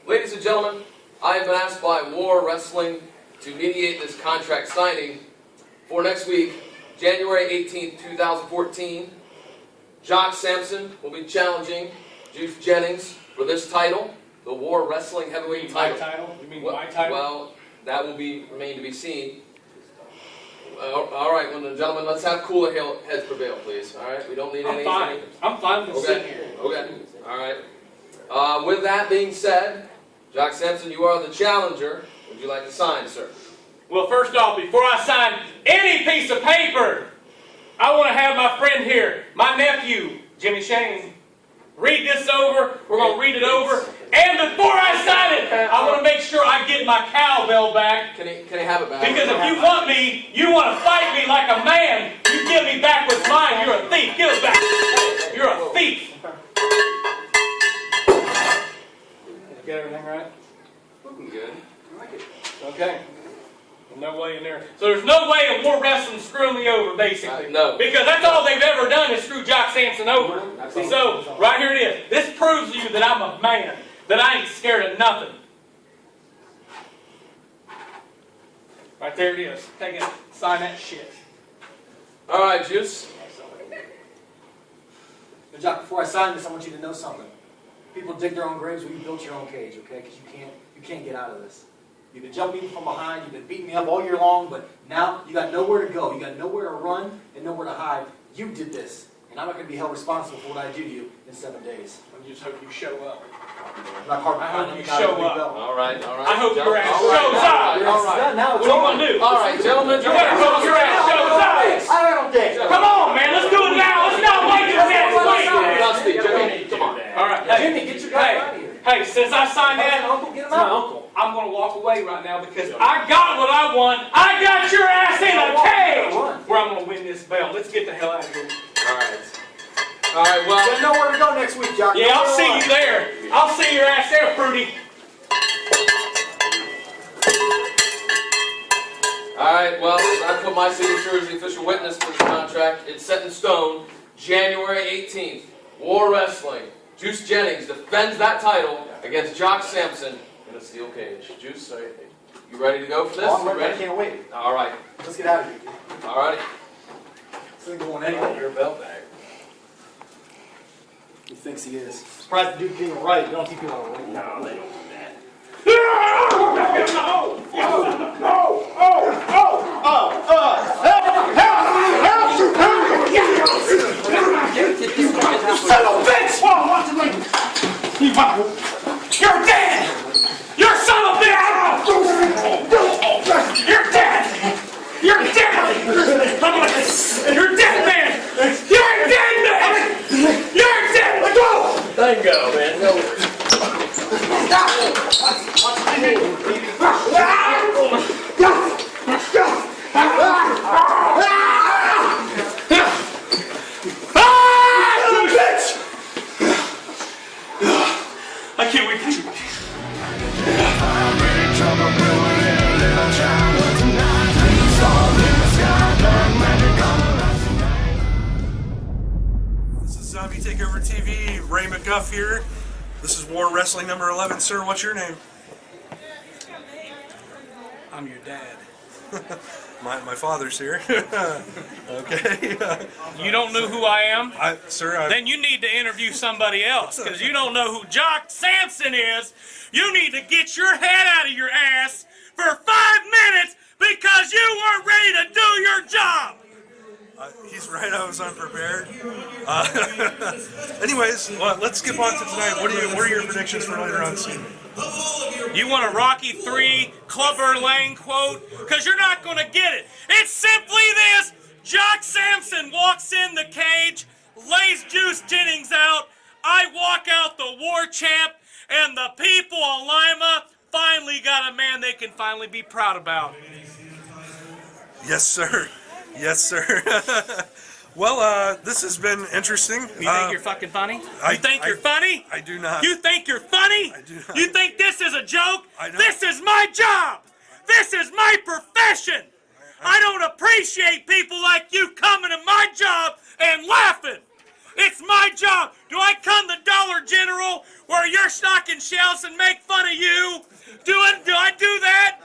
Ladies and gentlemen, I have been asked by War Wrestling to mediate this contract signing for next week, January 18th, 2014. Jock Samson will be challenging Jennings for this title, the War Wrestling Heavyweight title. My title? You mean my title? Well, that will remain to be seen. All right, well, gentlemen, let's have cooler heads prevail, please. All right, we don't need any. I'm fine with sitting here. Okay. All right. With that being said, Jock Samson, you are the challenger. Would you like to sign, sir? Well, first off, before I sign any piece of paper, I want to have my friend here, my nephew, Jimmy Shane, read this over. We're going to read it over. And before I sign it, I want to make sure I get my cowbell back. Can he have it back? Because if you want me, you want to fight me like a man, you give me back what's mine. You're a thief. Give it back. You're a thief. Get everything right? Looking good. I like it. Okay. No way in there. So there's no way of War Wrestling screwing me over, basically. No. Because that's all they've ever done is screw Jock Samson over. So, right here it is. This proves to you that I'm a man. That I ain't scared of nothing. Right there it is. Take it. Sign that shit. All right, Juice. But Jock, before I sign this, I want you to know something. People dig their own graves when you built your own cage, okay? Because you can't get out of this. You've been jumping me from behind, you've been beating me up all year long, but now you got nowhere to go. You got nowhere to run and nowhere to hide. You did this, and I'm not going to be held responsible for what I do to you in 7 days. I just hope you show up. I hope you show up. All right. I hope your ass shows up. All right. Now What are you going to do? All right, gentlemen. You better hope your ass shows up. I don't think. Come on, man. Let's do it now. Let's not wait till next week. Dusty, Jimmy, come on. All right. Hey, Jimmy, get your guy out of here. Hey, since I signed that, Uncle, get him out. I'm going to walk away right now because I got what I want. I got your ass in a cage where I'm going to win this belt. Let's get the hell out of here. All right. All right, well. You know where to go next week, Jock. Yeah, I'll see you there. I'll see your ass there, Fruity. All right, well, I put my signature as the official witness to this contract. It's set in stone. January 18th, War Wrestling. Juice Jennings defends that title against Jock Samson in a steel cage. Juice, you ready to go for this? I'm ready. Ready? I can't wait. All right. Let's get out of here. All righty. This ain't going anywhere. Your belt bag. He thinks he is. Surprised the dude being right. You don't think people are right. No, they don't do that. Son of a bitch! You're dead! You're son of a bitch! You're dead! You're dead! You're dead, man! You're dead, man! You're dead! Let go! Let go, man. Go. I can't wait to shoot. This is Zombie Takeover TV. Ray McGuff here. This is War Wrestling number 11. Sir, what's your name? I'm your dad. My father's here. Okay. You don't know who I am? Sir, Then you need to interview somebody else, because you don't know who Jock Samson is. You need to get your head out of your ass for 5 minutes because you weren't ready to do your job. he's right, I was unprepared. Anyways, well, let's skip on to tonight. What are your predictions for later on this evening? You want a Rocky III Clubber Lang quote? Because you're not going to get it. It's simply this. Jock Samson walks in the cage, lays Juice Jennings out. I walk out the war champ, and the people of Lima finally got a man they can finally be proud about. Yes, sir. Yes, sir. Well, this has been interesting. You think you're fucking funny? You think you're funny? I do not. You think you're funny? I do not. You think this is a joke? I don't. This is my job. This is my profession. I don't appreciate people like you coming to my job and laughing. It's my job. Do I come to Dollar General where you're stocking shelves and make fun of you? Do I do that?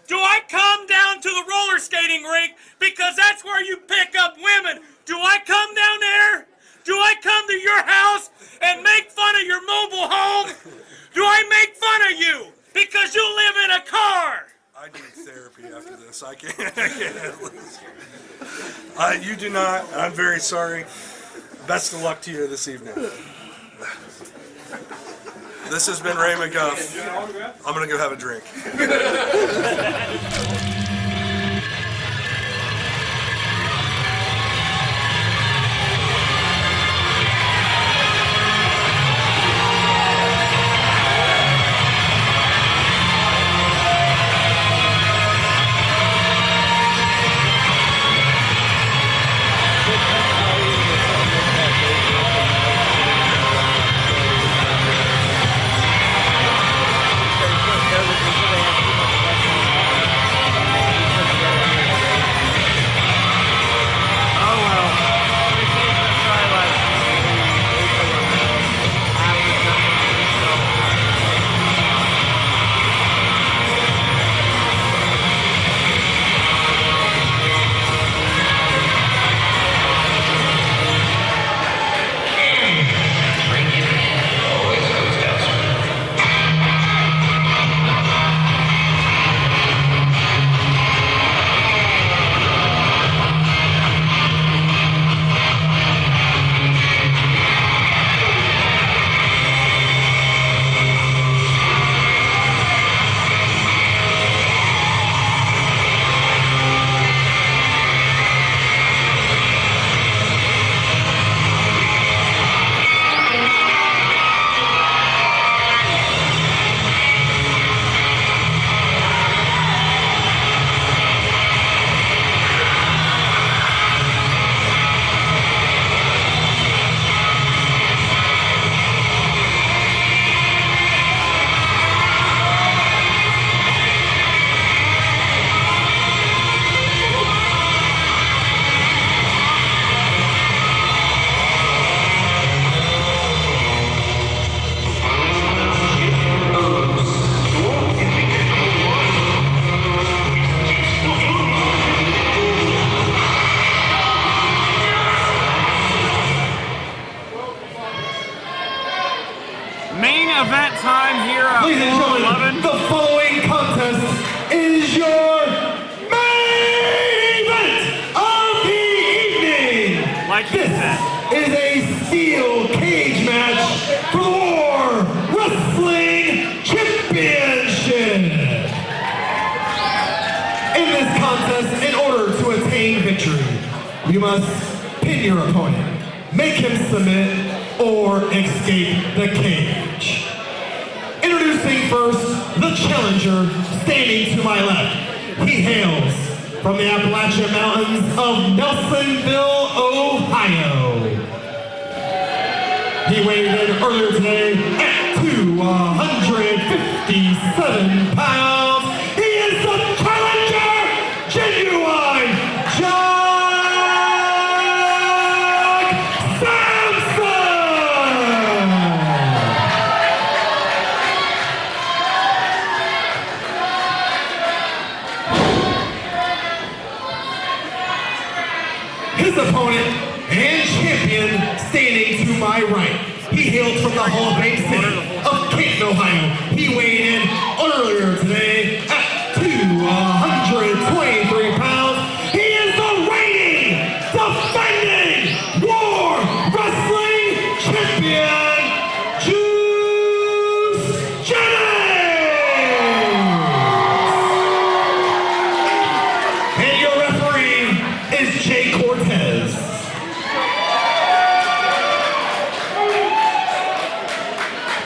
Do I come down to the roller skating rink because that's where you pick up women? Do I come down there? Do I come to your house and make fun of your mobile home? Do I make fun of you because you live in a car? I need therapy after this. I can't handle this. You do not. I'm very sorry. Best of luck to you this evening. This has been Ray McGuff. I'm going to go have a drink. Main event time here at Ladies and gentlemen, 11. the following contest is your main event of the evening. Like you said. This is a steel cage match for the War Wrestling Championship. In this contest, in order to attain victory, you must pin your opponent, make him submit, or escape the cage. Introducing first, the challenger standing to my left. He hails from the Appalachian Mountains of Nelsonville, Ohio. He weighed in earlier today at 257 pounds. He is the challenger, Genuine Jock Samson! His opponent and champion standing to my right. He hails from the Hall of Fame city of Canton, Ohio. He weighed in earlier today at 223 pounds. He is the reigning, defending War Wrestling Champion, Jennings! And your referee is Jay Cortez.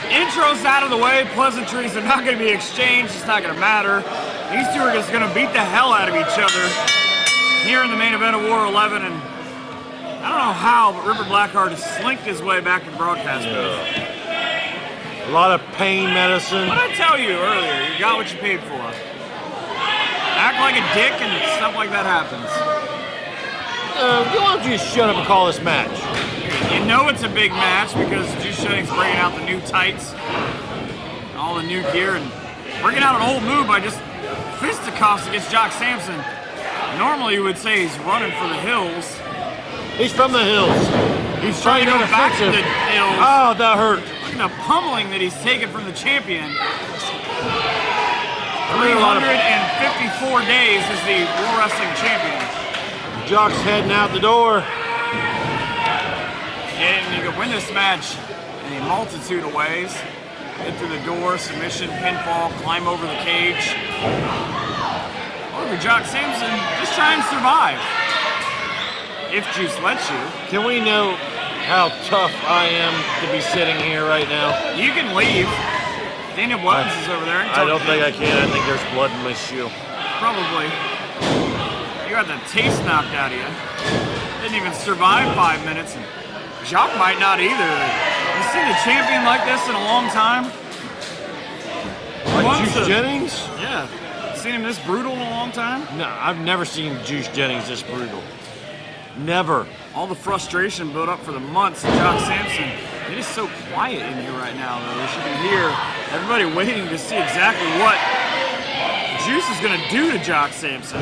Intro's out of the way. Pleasantries are not going to be exchanged. It's not going to matter. These two are just going to beat the hell out of each other here in the main event of War 11. And I don't know how, but Ripper Blackheart has slinked his way back to the broadcast booth. A lot of pain medicine. What did I tell you earlier? You got what you paid for. Act like a dick and stuff like that happens. Why don't you just shut up and call this match? You You know it's a big match because Juice Jennings bringing out the new tights, all the new gear, and bringing out an old move by just fisticuffs against Jock Samson. Normally you would say he's running for the hills. He's from the hills. He's trying to go back to the hills. Oh, that hurt. Look at the pummeling that he's taken from the champion. 354 days as the War Wrestling Champion. Jock's heading out the door. And you can win this match in a multitude of ways. Get through the door, submission, pinfall, climb over the cage. Or for Jock Samson, just try and survive. If Juice lets you. Can we know how tough I am to be sitting here right now? You can leave. Daniel Buttons is over there. I don't think I can. I think there's blood in my shoe. Probably. You got the taste knocked out of you. Didn't even survive 5 minutes. And Jock might not either. You seen a champion like this in a long time? Like Juice Jennings? Yeah. Seen him this brutal in a long time? No, I've never seen Juice Jennings this brutal. Never. All the frustration built up for the months of Jock Samson. It is so quiet in here right now, though. As you can hear everybody waiting to see exactly what Juice is going to do to Jock Samson.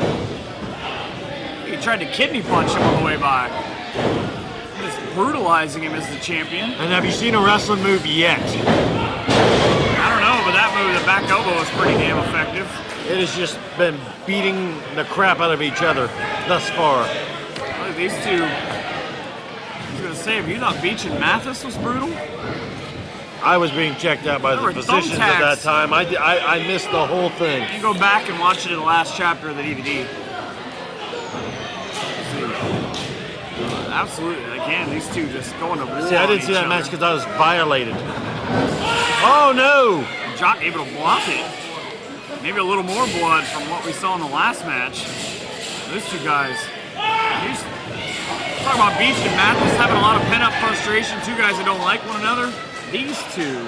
He tried to kidney punch him on the way by. Just brutalizing him as the champion. And have you seen a wrestling move yet? I don't know, but that move, the back elbow, is pretty damn effective. It has just been beating the crap out of each other thus far. Look, these two, I was going to say, if you thought Beach and Mathis was brutal? I was being checked out by the physicians at that time. I missed the whole thing. You can go back and watch it in the last chapter of the DVD. Absolutely. Again, these two just going to war. See, I didn't see that match because I was violated. Oh, no! Jock able to block it. Maybe a little more blood from what we saw in the last match. Those two guys. Talking about Beach and Mathis having a lot of pent-up frustration. Two guys that don't like one another. These two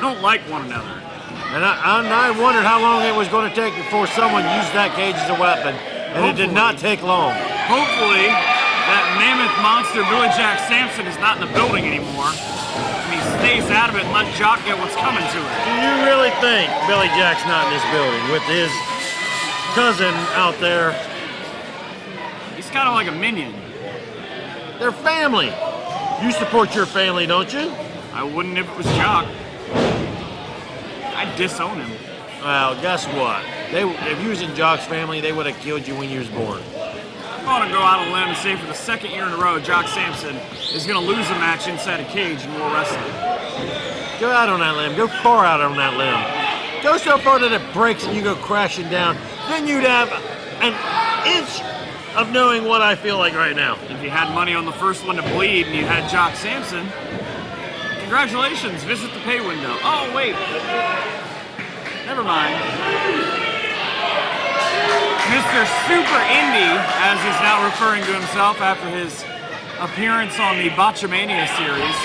don't like one another. And I wondered how long it was going to take before someone used that cage as a weapon. And it did not take long. Hopefully, that mammoth monster Billy Jack Samson is not in the building anymore. And he stays out of it and let Jock get what's coming to him. Do you really think Billy Jack's not in this building with his cousin out there? He's kind of like a minion. They're family. You support your family, don't you? I wouldn't if it was Jock. I'd disown him. Well, guess what? If you was in Jock's family, they would have killed you when you was born. I'm going to go out on a limb and say for the second year in a row, Jock Samson is going to lose a match inside a cage in War Wrestling. Go out on that limb. Go far out on that limb. Go so far that it breaks and you go crashing down. Then you'd have an inch of knowing what I feel like right now. If you had money on the first one to bleed and you had Jock Samson, congratulations, visit the pay window. Oh, wait. Never mind. Mr. Super Indy, as he's now referring to himself after his appearance on the Botchamania series,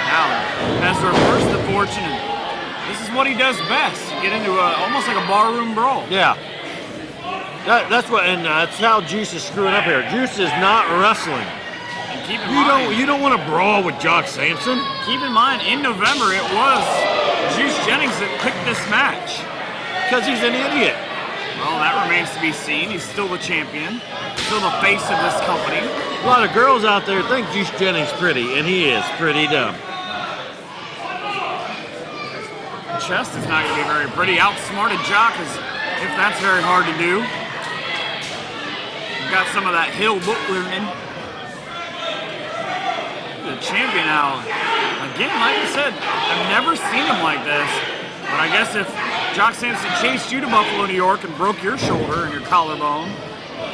now has reversed the fortune, and this is what he does best. You get into almost like a barroom brawl. Yeah. That's what, and that's how Juice is screwing up here. Juice is not wrestling. And keep in mind, you don't want to brawl with Jock Samson. Keep in mind, in November it was Juice Jennings that picked this match. Because he's an idiot. Well, that remains to be seen. He's still the champion, still the face of this company. A lot of girls out there think Juice Jennings pretty, and he is pretty dumb. Chest is not going to be very pretty. Outsmarted Jock, if that's very hard to do. Got some of that hill book learning. The champion now. Again, like I said, I've never seen him like this. But I guess if Jock Samson chased you to Buffalo, New York and broke your shoulder and your collarbone,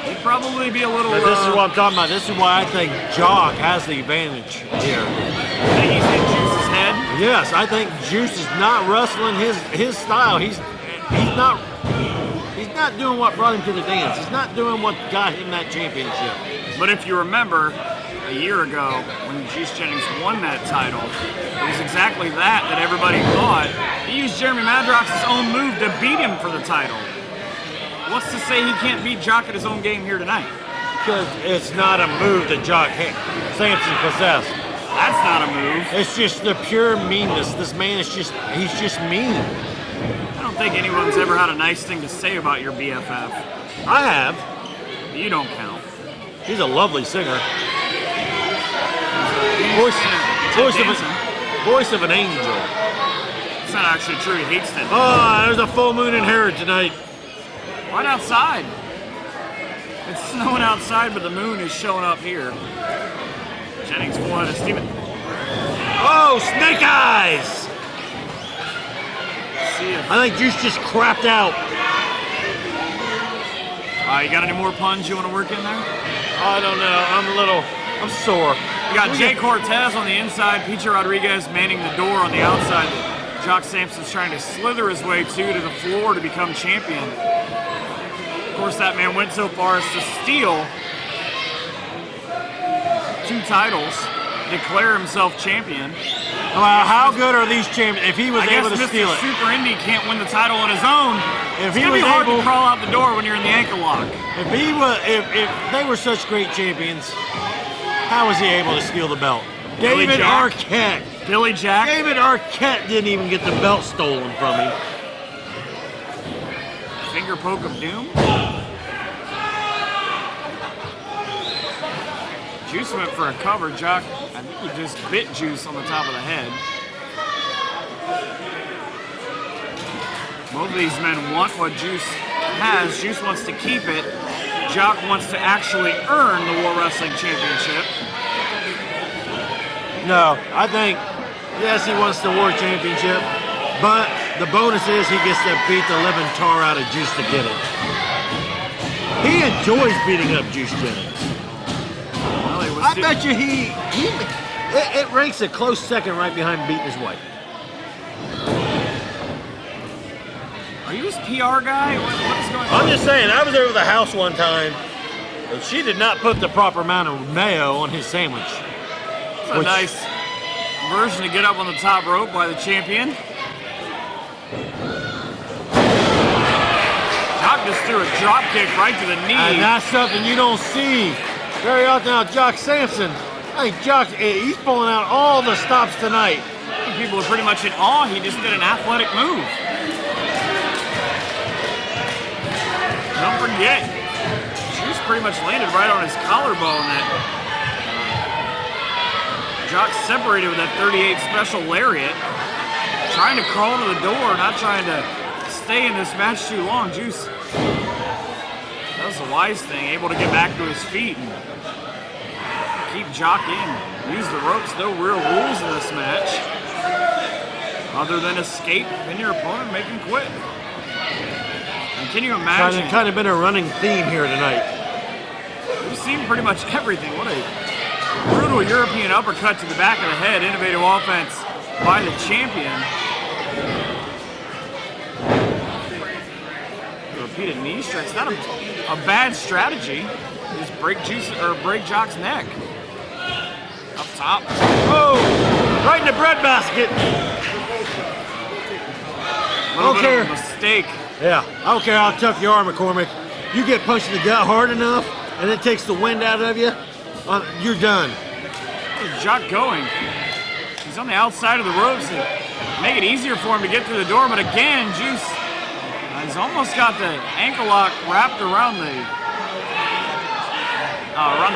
he'd probably be a little... But this is what I'm talking about. This is why I think Jock has the advantage here. I think he's hit Juice's head. Yes, I think Juice is not wrestling his style. He's not doing what brought him to the dance. He's not doing what got him that championship. But if you remember, a year ago, when Juice Jennings won that title, it was exactly that everybody thought. He used Jeremy Madrox's own move to beat him for the title. What's to say he can't beat Jock at his own game here tonight? because it's not a move that Jock Samson possessed. That's not a move. It's just the pure meanness. This man is he's just mean. I don't think anyone's ever had a nice thing to say about your BFF. I have. You don't count. He's a lovely singer. Voice of an angel. It's not actually true. He hates them. Oh, there's a full moon in Harrod tonight. Right outside. It's snowing outside, but the moon is showing up here. Jennings full out of Steven. Oh, snake eyes! See if I think Juice just crapped out. you got any more puns you want to work in there? I don't know. I'm sore. We got Jay Cortez on the inside, Peter Rodriguez manning the door on the outside. Jock Samson's trying to slither his way to the floor to become champion. Of course, that man went so far as to steal 2 titles, declare himself champion. How good are these champions? If he was I guess able to Mr. steal it. Super Indy can't win the title on his own. If It's he gonna was be hard able, to crawl out the door when you're in the ankle lock. if they were such great champions, how was he able to steal the belt? Billy David Jack. Arquette. Billy Jack. David Arquette didn't even get the belt stolen from him. Finger poke of doom. Juice went for a cover. Jock, I think he just bit Juice on the top of the head. Both of these men want what Juice has. Juice wants to keep it. Jock wants to actually earn the War Wrestling Championship. No, I think, yes, he wants the War Championship, but the bonus is he gets to beat the living tar out of Juice to get it. He enjoys beating up Juice Jennings. Well, he was I bet you it ranks a close second right behind beating his wife. Are you his PR guy? What is going on? I'm just saying, I was over the house one time, and she did not put the proper amount of mayo on his sandwich. It's a nice version to get up on the top rope by the champion. Jock just threw a drop kick right to the knee. And that's something you don't see very often. Now, Jock Samson, I think Jock, he's pulling out all the stops tonight. I think people are pretty much in awe. He just did an athletic move. Don't forget, Juice pretty much landed right on his collarbone. That Jock separated with that 38 special lariat, trying to crawl to the door, not trying to stay in this match too long. Juice, that was the wise thing, able to get back to his feet and keep Jock in. Use the ropes, no real rules in this match, other than escape and your opponent make him quit. And can you imagine? Kind of been a running theme here tonight. We've seen pretty much everything. What a brutal European uppercut to the back of the head. Innovative offense by the champion. Repeated knee strikes. Not a bad strategy. Just break Jock's neck. Up top. Oh, right in the breadbasket. A little bit of a mistake. Yeah, I don't care how tough you are, McCormick. You get punched in the gut hard enough, and it takes the wind out of you, you're done. Where's Jock going? He's on the outside of the ropes to make it easier for him to get through the door, but again, Juice, he's almost got the ankle lock wrapped around the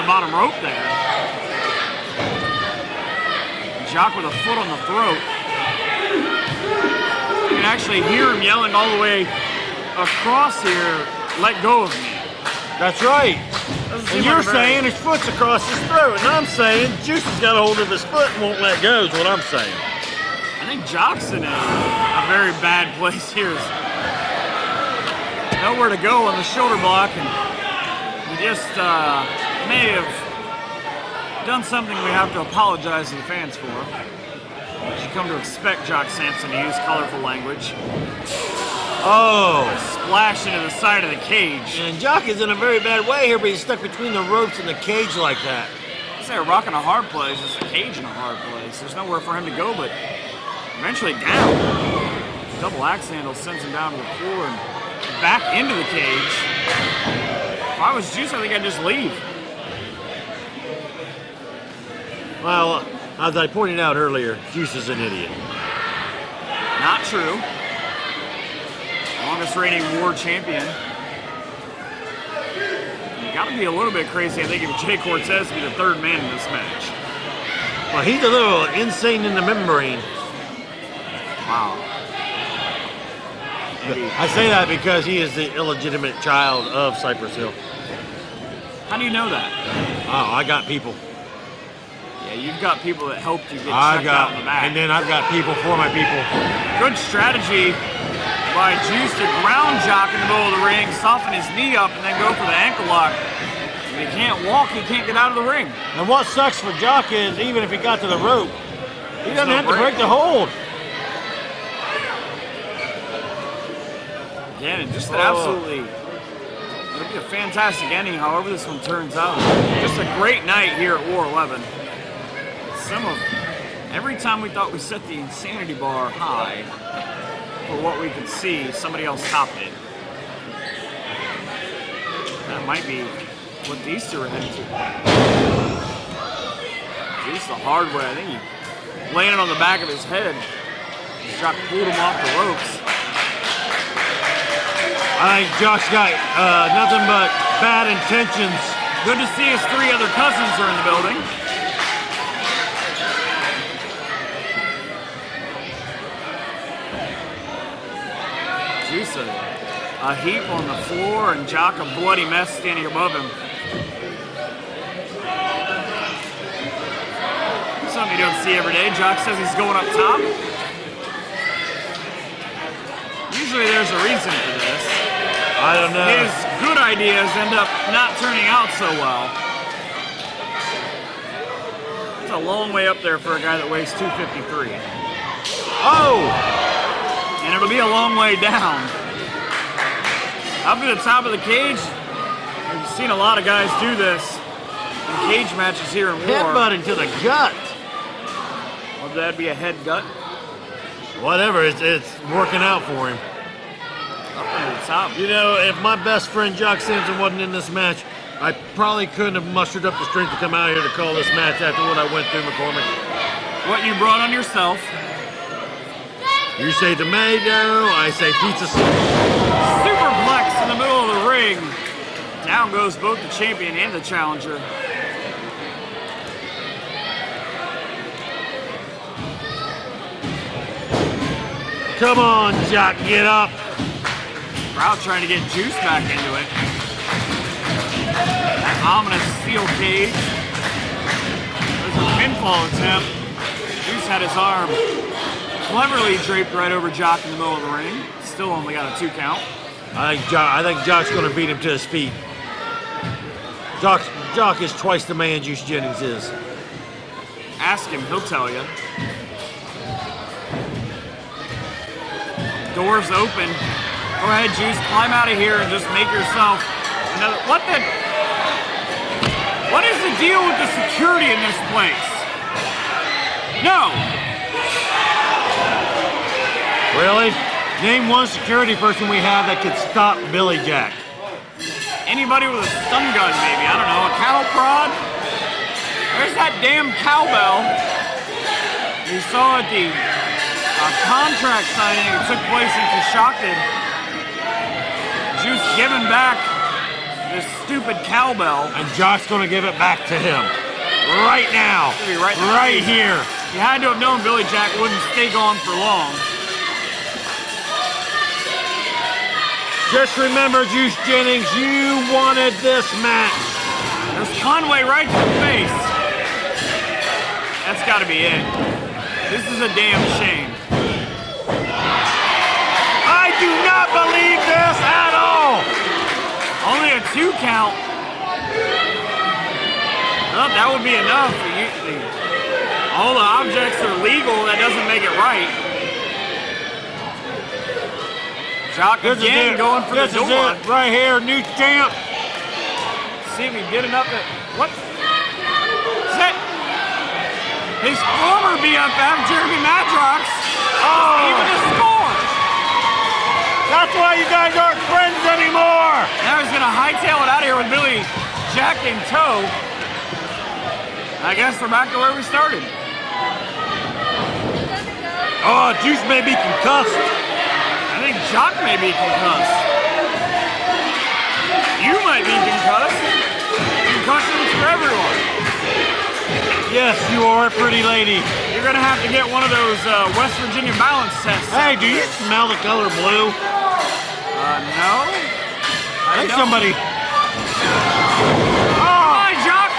bottom rope there. Jock with a foot on the throat. You can actually hear him yelling all the way across here, "Let go of me." That's right. And you're like a very- saying his foot's across his throat, and I'm saying Juice has got a hold of his foot and won't let go is what I'm saying. I think Jock's in a very bad place here. Nowhere to go on the shoulder block, and he just may have done something we have to apologize to the fans for. You come to expect Jock Samson to use colorful language. Oh. Splash into the side of the cage. And Jock is in a very bad way here, but he's stuck between the ropes and the cage like that. I say a rock in a hard place. It's a cage in a hard place. There's nowhere for him to go but eventually down. Double axe handle sends him down to the floor and back into the cage. If I was Juice, I think I'd just leave. Well, as I pointed out earlier, Juice is an idiot. Not true. Longest reigning War champion. You got to be a little bit crazy, I think, if Jay Cortez to be the third man in this match. Well, he's a little insane in the membrane. Wow. I say that because he is the illegitimate child of Cypress Hill. How do you know that? Oh, I got people. Yeah, you've got people that helped you get checked out in the back. And then I've got people for my people. Good strategy by Juice to ground Jock in the middle of the ring, soften his knee up, and then go for the ankle lock. If he can't walk, he can't get out of the ring. And what sucks for Jock is, even if he got to the rope, he doesn't have to break the hold. Again, just an absolutely, it'll be a fantastic ending, however this one turns out. Just a great night here at War 11. Every time we thought we set the insanity bar high for what we could see, somebody else topped it. That might be what these two are heading to. Juice the hard way. I think he landed on the back of his head. Jock pulled him off the ropes. I think Jock's got nothing but bad intentions. Good to see his three other cousins are in the building. Juice a heap on the floor and Jock a bloody mess standing above him. Something you don't see every day. Jock says he's going up top. Usually there's a reason for this. I don't know. His good ideas end up not turning out so well. It's a long way up there for a guy that weighs 253. Oh! And it'll be a long way down. Up to the top of the cage, we've seen a lot of guys do this in cage matches here in War. Headbutting to the gut. Would that be a head gut? Whatever, it's working out for him. Up to the top. You know, if my best friend Jock Samson wasn't in this match, I probably couldn't have mustered up the strength to come out here to call this match after what I went through, McCormick. What you brought on yourself. You say tomato, I say pizza sauce. Superplex in the middle of the ring. Down goes both the champion and the challenger. Come on, Jock, get up. Crowd trying to get Juice back into it. That ominous steel cage. There's a pinfall attempt. Juice had his arm cleverly draped right over Jock in the middle of the ring. Still only got a 2 count. I think Jock's going to beat him to his feet. Jock is twice the man Juice Jennings is. Ask him, he'll tell you. Doors open. Go ahead, Juice, climb out of here and just make yourself another. What is the deal with the security in this place? No. Really? Name one security person we have that could stop Billy Jack. Anybody with a stun gun, maybe. I don't know. A cattle prod? Where's that damn cowbell you saw at the contract signing that took place in Coshocton? Juice giving back this stupid cowbell. And Jock's going to give it back to him. Right now. Right here. You had to have known Billy Jack wouldn't stay gone for long. Just remember, Juice Jennings, you wanted this match. There's Conway right to the face. That's got to be it. This is a damn shame. I do not believe this at all. Only a 2 count. Well, that would be enough. All the objects are legal. That doesn't make it right. Jock again going for the door. This is it right here, new champ. See if he did enough. What? Is that his former BFF, Jeremy Madrox? Even a score. That's why you guys aren't friends anymore. Now he's going to hightail it out of here with Billy Jack in tow. I guess we're back to where we started. Oh, Juice may be concussed. I think Jock may be concussed. You might be concussed. Concussions for everyone. Yes, you are a pretty lady. You're gonna have to get one of those West Virginia balance tests. Hey, do you smell the color blue? No. I think somebody. Hi, Jock!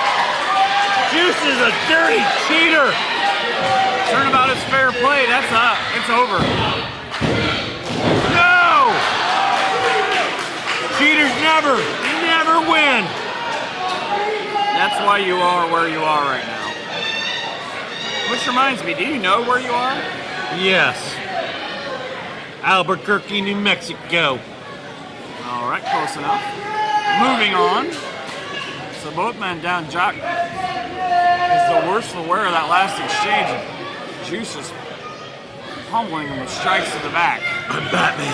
Juice is a dirty cheater. Turnabout is fair play. That's up. It's over. No! Cheaters never win. That's why you are where you are right now. Which reminds me, do you know where you are? Yes. Albuquerque, New Mexico. All right, close enough. Moving on. So both men down. Jock is the worst aware of that last exchange. Juice is pummeling him with strikes to the back. I'm Batman.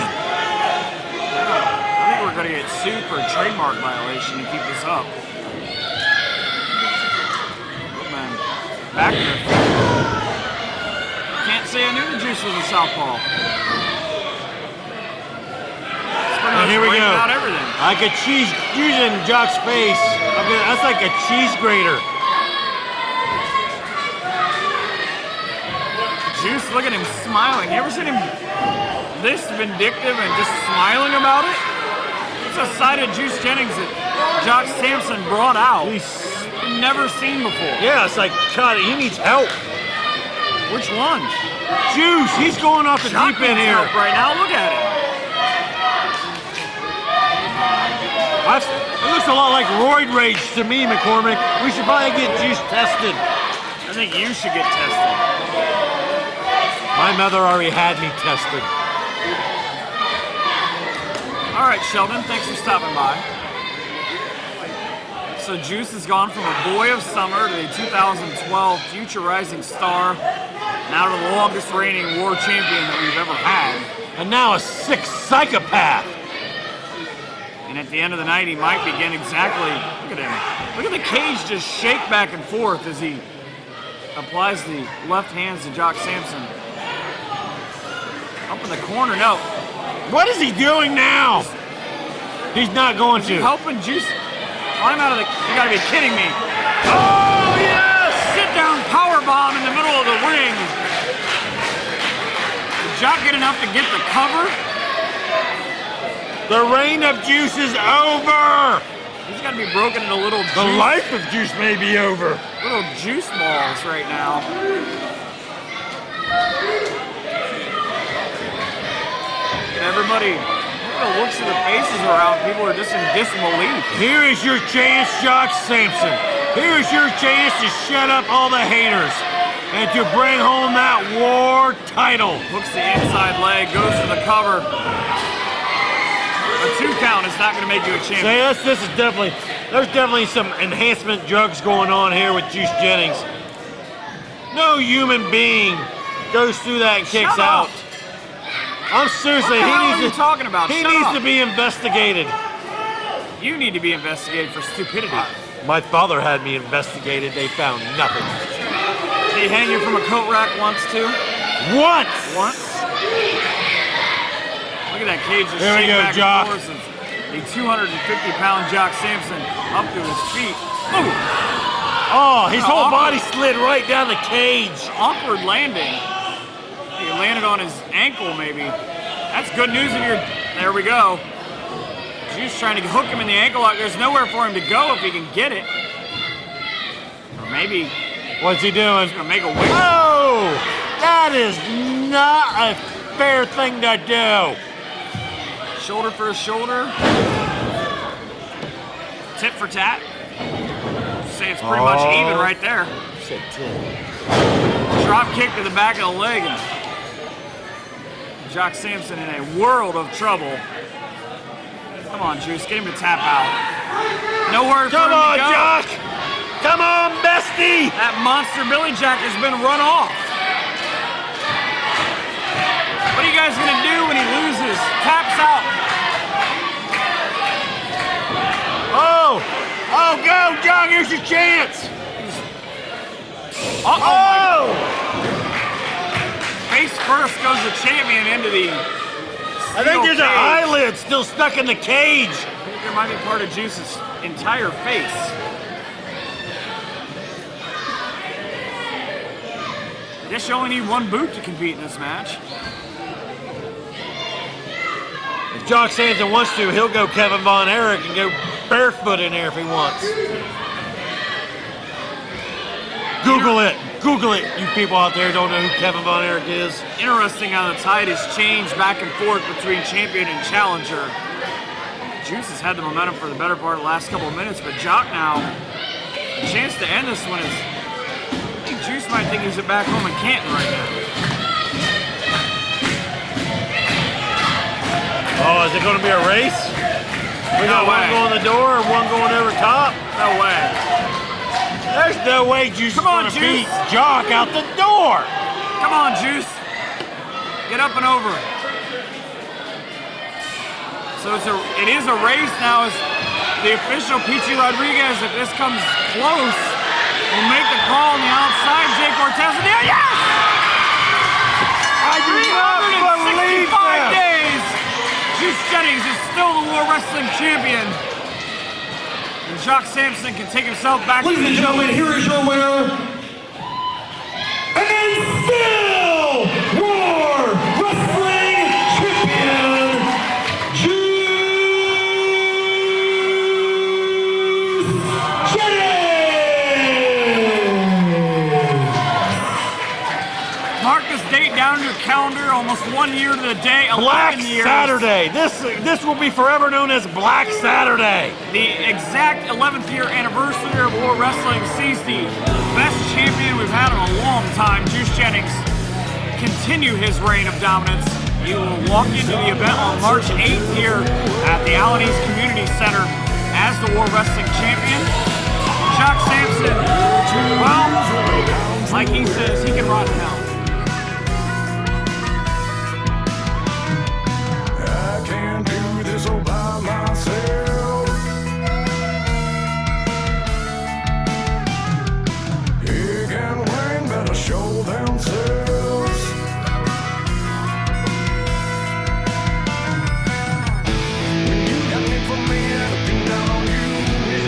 I think we're going to get sued for a trademark violation to keep this up. Both men back to their feet. Can't say I knew the Juice was a southpaw. And here we go. Out everything. Like a cheese in Jock's face. Okay, that's like a cheese grater. Juice, look at him smiling. You ever seen him this vindictive and just smiling about it? It's a side of Juice Jennings that Jock Samson brought out. He's Never seen before. Yeah, it's like, God, he needs help. Which one? Juice, he's going off the Jock deep end needs here. help right now. Look at it. It looks a lot like roid rage to me, McCormick. We should probably get Juice tested. I think you should get tested. My mother already had me tested. All right, Sheldon, thanks for stopping by. So Juice has gone from a boy of summer to a 2012 future rising star, now to the longest reigning war champion that we've ever had. And now a sick psychopath. And at the end of the night, he might begin exactly, look at him. Look at the cage just shake back and forth as he applies the left hands to Jock Samson. Up in the corner, no. What is he doing now? He's not going to. Helping Juice climb out of the, you gotta be kidding me. Oh, yes! Sit down power bomb in the middle of the ring. Did Jock get enough to get the cover? The reign of Juice is over. He's got to be broken into little The juice, life of Juice may be over. little juice balls right now. And everybody, look at the looks of the faces around. People are just in disbelief. Here is your chance, Jock Samson. Here is your chance to shut up all the haters and to bring home that war title. Hooks the inside leg, goes for the cover. A 2 count is not going to make you a champion. Say this is definitely, there's definitely some enhancement drugs going on here with Juice Jennings. No human being goes through that and kicks Shut up. out. I'm seriously, What the hell he are you needs to, talking about? he Shut needs up. to be investigated. You need to be investigated for stupidity. My father had me investigated. They found nothing. Did he hang you from a coat rack once too? Once. Look at that cage just There we shake go, back Jock. and forth. The 250-pound Jock Samson up to his feet. Ooh, Oh, his whole awkward. body slid right down the cage. awkward landing. He landed on his ankle, maybe. That's good news if you're. There we go. Juice trying to hook him in the ankle lock. There's nowhere for him to go if he can get it. Or maybe he's What's he doing? gonna make a wish. Oh, that is not a fair thing to do. Shoulder for a shoulder. Tit for tat. Say it's pretty much even right there. Drop kick to the back of the leg. And Jock Samson in a world of trouble. Come on, Juice, get him to tap out. Nowhere for Come him on, to go. Jock. Come on, bestie. That monster Billy Jack has been run off. What are you guys gonna do when he loses? Taps out. Oh, go, Jock. Here's your chance. Oh! Face first goes the champion into the I think there's an cage. eyelid still stuck in the cage. I think there might be part of Juice's entire face. I guess you only need one boot to compete in this match. If Jock Samson wants to, he'll go Kevin Von Erich and go barefoot in there if he wants. Google it. Google it, you people out there who don't know who Kevin Von Erich is. Interesting how the tide has changed back and forth between champion and challenger. Juice has had the momentum for the better part of the last couple of minutes, but Jock now, a chance to end this one is, I think Juice might think he's back home in Canton right now. Oh, is it going to be a race? We got No one way. going the door and one going over top? No way. There's no way Juice is Come on, going to Juice. beat Jock out the door. Come on, Juice. Get up and over. So it is a race now as the official Peachy Rodriguez, if this comes close, will make the call on the outside. Jay Cortez in there. Yes! I do not believe 365 this. days. Juice Jennings is still the War Wrestling Champion. And Jock Samson can take himself back to Ladies the and gentlemen, here is your winner. And still War Wrestling Champion, Juice Jennings. Mark this date down on your calendar, almost 1 year to the day, 11 Black years. Saturday. This will be forever known as Black Saturday. The exact 11th year anniversary of War Wrestling sees the best champion we've had in a long time, Juice Jennings, continue his reign of dominance. He will walk into the event on March 8th here at the Allen East Community Center as the War Wrestling Champion. Jock Samson, well, like he says, he can rot in hell. I can't do this all by myself. Big and Wayne better show themselves. When you got me for me, looking down on you.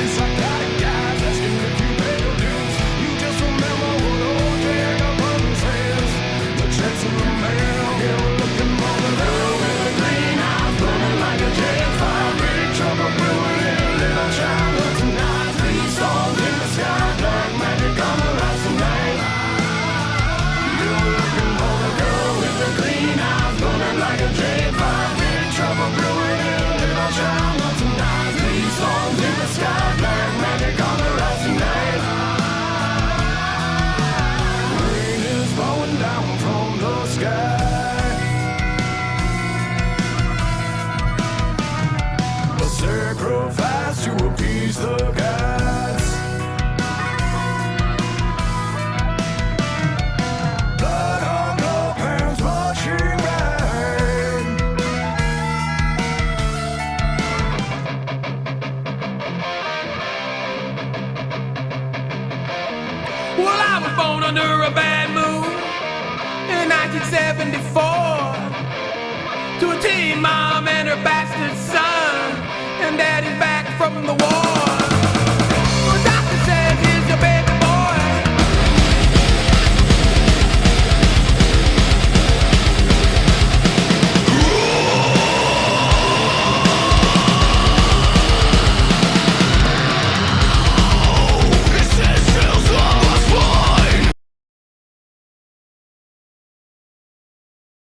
It's psychotic guys asking if you pay your dues. You just remember what old Jack Bunn says. The checks in the mail, yeah, we're looking for the girl with the green eyes, burning like a J5. Big trouble brewing in a little child of tonight. 3 stars in the sky, black magic on the rise tonight. You're looking for the girl with the green eyes, burning like a J5. Big trouble brewing in a little child of tonight. 3 stars in the sky, black magic on the rise tonight. Rain is blowing down from the sky. A sacrifice to appease the gods. Blood on the pants marching right. Well, I was born under a bad moon in 1974 to a teen mom and her bastard son, and daddy's back from the war.